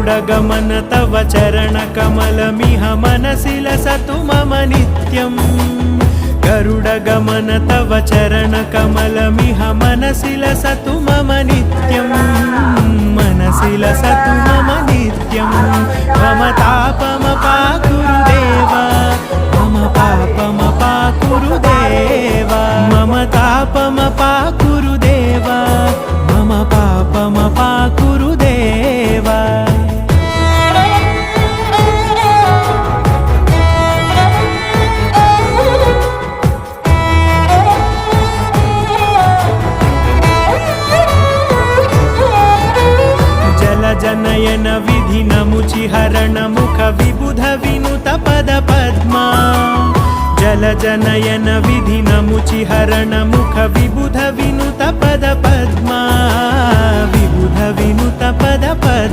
गरुडगमन तव चरणकमलमिह मनसि लसतु मम नित्यम् गरुडगमन तव चरणकमलमिह मनसि लसतु मम नित्यम् मनसि लसतु मम नित्यम् मम तापमपाकुरु देवा मम पापमपाकुरु देवा मम तापमपाकुरु देवा मम पापमपाकुरु देवा जनयन विधिनमुचिहरण मुख विबुध विनुत पद पद्मा जल जनयन विधिनमुचिहरण मुख विबुध विनुत पद पद्मा विबुध विनुत पद पद्मा।